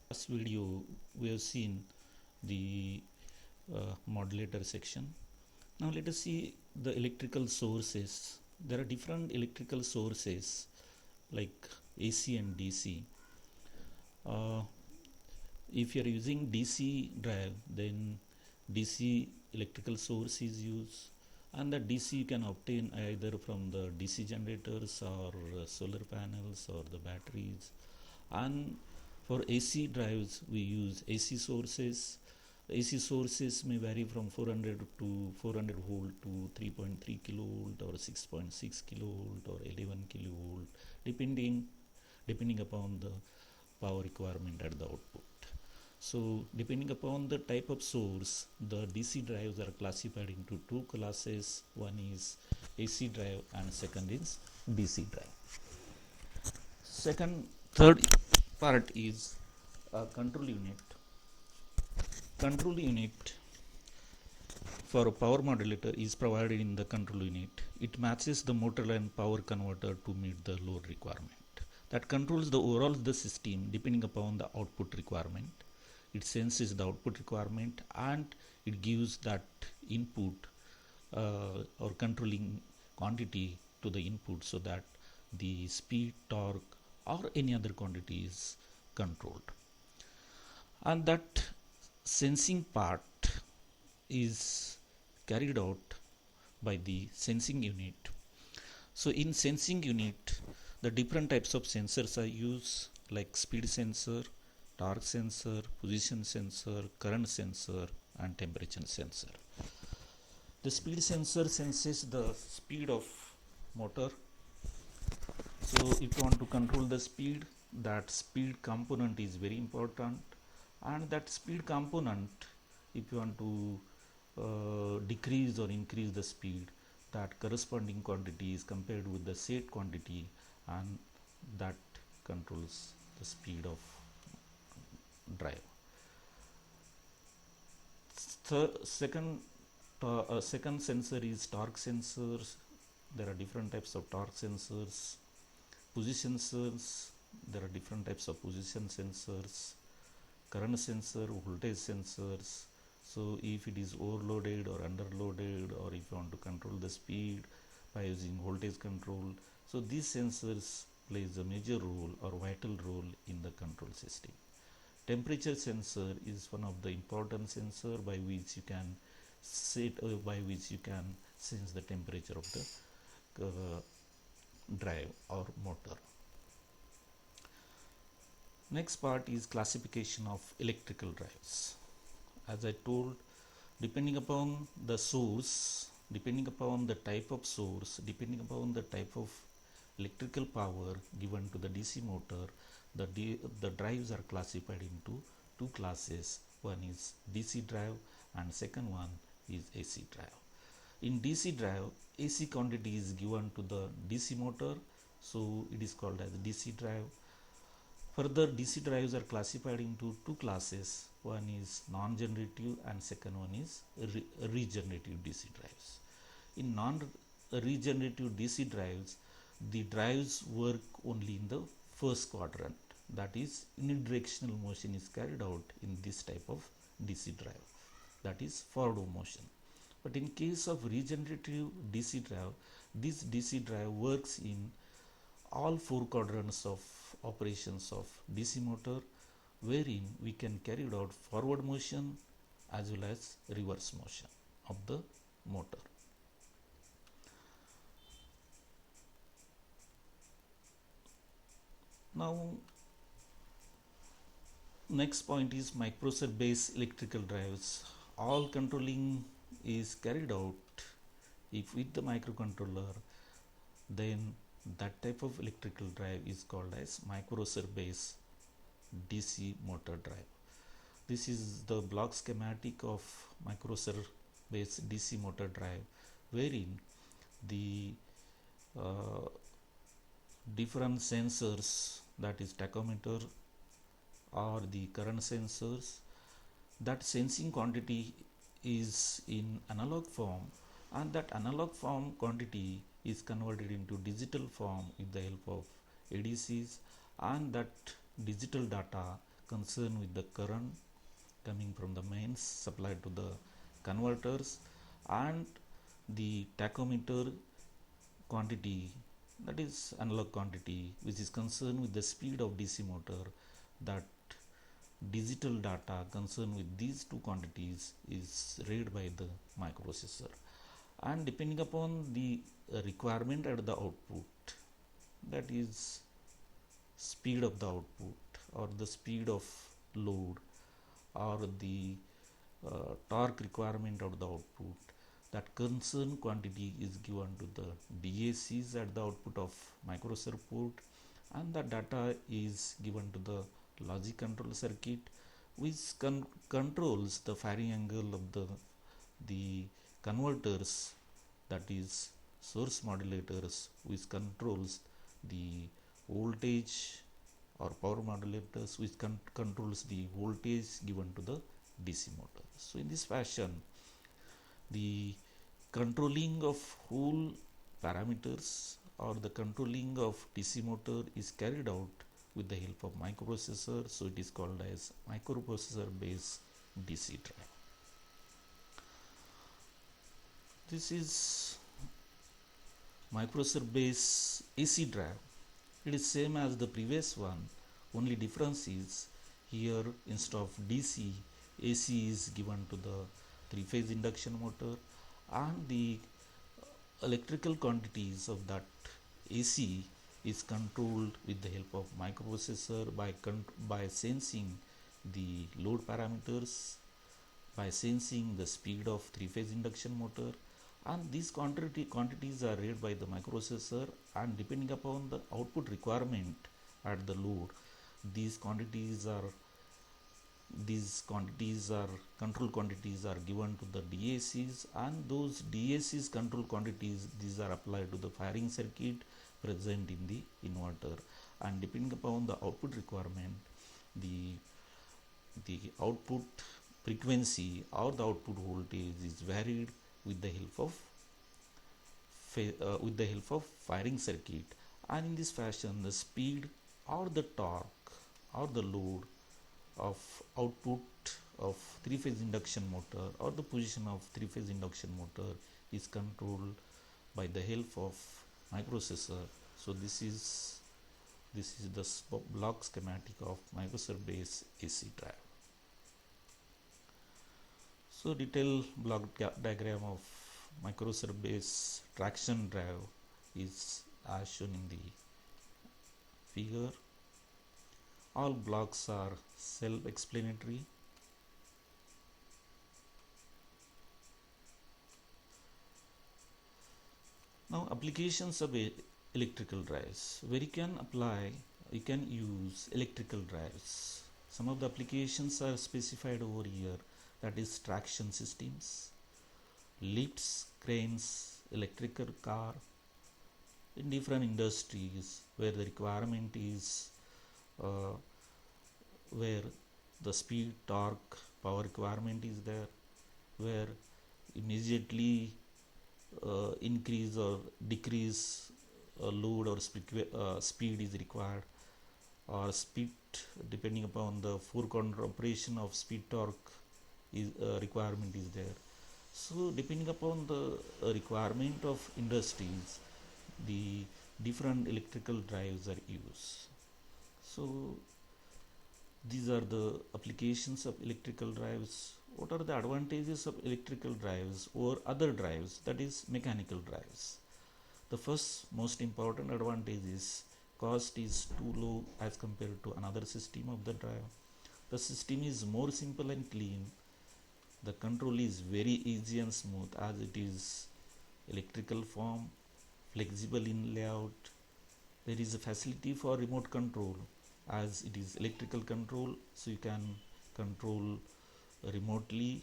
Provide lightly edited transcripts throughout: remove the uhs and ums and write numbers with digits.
Last video we have seen the modulator section. Now let us see the electrical sources. There are different electrical sources like AC and DC. Uh, if you are using DC drive, then DC electrical source is used, and the DC you can obtain either from the DC generators or solar panels or the batteries. And for AC drives we use AC sources. AC sources may vary from 400 to 400 volt to 3.3 kilovolt or 6.6 kilovolt or 11 kilovolt, depending upon the power requirement at the output. So depending upon the type of source, the DC drives are classified into two classes. One is AC drive and second is DC drive. Third part is a control unit. Control unit for a power modulator is provided in the control unit. It matches the motor and power converter to meet the load requirement. That controls the overall the system depending upon the output requirement. It senses the output requirement and it gives that input or controlling quantity to the input so that the speed, torque or any other quantity is controlled. And that sensing part is carried out by the sensing unit. So in sensing unit, the different types of sensors are used like speed sensor, torque sensor, position sensor, current sensor and temperature sensor. The speed sensor senses the speed of motor. So if you want to control the speed, that speed component is very important, and that speed component, if you want to decrease or increase the speed, that corresponding quantity is compared with the set quantity, and that controls the speed of drive. Second sensor is torque sensors. There are different types of torque sensors. Position sensors, there are different types of position sensors. Current sensor, voltage sensors. So if it is overloaded or underloaded, or if you want to control the speed by using voltage control, so these sensors plays a major role or vital role in the control system. Temperature sensor is one of the important sensor by which you can sense the temperature of the drive or motor. Next part is classification of electrical drives. As I told, depending upon the source, depending upon the type of source, depending upon the type of electrical power given to the DC motor, the drives are classified into two classes. One is DC drive and second one is AC drive. In DC drive, AC quantity is given to the DC motor, so it is called as DC drive. Further, DC drives are classified into two classes. One is non-generative and second one is regenerative DC drives. In non-regenerative DC drives, the drives work only in the first quadrant. That is, unidirectional motion is carried out in this type of DC drive. That is forward motion. But in case of regenerative DC drive, this DC drive works in all four quadrants of operations of DC motor, wherein we can carry out forward motion as well as reverse motion of the motor. Now, next point is microservais electrical drives. All controlling is carried out if with the microcontroller, then that type of electrical drive is called as microservais DC motor drive. This is the block schematic of microservais DC motor drive, wherein the different sensors, that is tachometer or the current sensors, that sensing quantity is in analog form, and that analog form quantity is converted into digital form with the help of ADCs, and that digital data concerned with the current coming from the mains supplied to the converters, and the tachometer quantity, that is analog quantity, which is concerned with the speed of DC motor. That digital data concerned with these two quantities is read by the microprocessor, and depending upon the requirement at the output, that is speed of the output or the speed of load or the torque requirement of the output, that concerned quantity is given to the DACs at the output of microprocessor port, and the data is given to the logic control circuit, which controls the firing angle of the converters, that is source modulators, which controls the voltage, or power modulators, which controls the voltage given to the DC motor. So in this fashion, the controlling of whole parameters or the controlling of DC motor is carried out with the help of microprocessor. So it is called as microprocessor based DC drive. This is microprocessor based AC drive. It is same as the previous one, only difference is here instead of DC, AC is given to the three-phase induction motor, and the electrical quantities of that AC is controlled with the help of microprocessor by sensing the load parameters, by sensing the speed of three-phase induction motor, and these quantities are read by the microprocessor, and depending upon the output requirement at the load, these quantities are control quantities are given to the DACs, and those DACs control quantities, these are applied to the firing circuit present in the inverter, and depending upon the output requirement, the output frequency or the output voltage is varied with the help of firing circuit, and in this fashion the speed or the torque or the load of output of three-phase induction motor or the position of three-phase induction motor is controlled by the help of microprocessor. So this is the block schematic of microprocessor based AC drive. So detailed block diagram of microprocessor based traction drive is as shown in the figure. All blocks are self-explanatory. Now applications of electrical drives, where you can use electrical drives. Some of the applications are specified over here, that is traction systems, lifts, cranes, electrical car, in different industries where the requirement is where the speed, torque, power requirement is there, where immediately increase or decrease load or speed is required, or speed depending upon the foreground operation of speed torque is requirement is there. So depending upon the requirement of industries, the different electrical drives are used. So these are the applications of electrical drives. What are the advantages of electrical drives over other drives, that is mechanical drives? The first most important advantage is cost is too low as compared to another system of the drive. The system is more simple and clean. The control is very easy and smooth as it is electrical form, flexible in layout. There is a facility for remote control as it is electrical control, so you can control remotely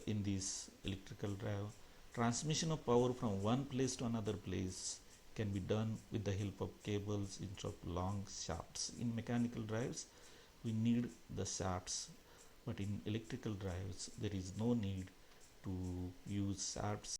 in this electrical drive. Transmission of power from one place to another place can be done with the help of cables instead of long shafts. In mechanical drives we need the shafts, but in electrical drives there is no need to use shafts.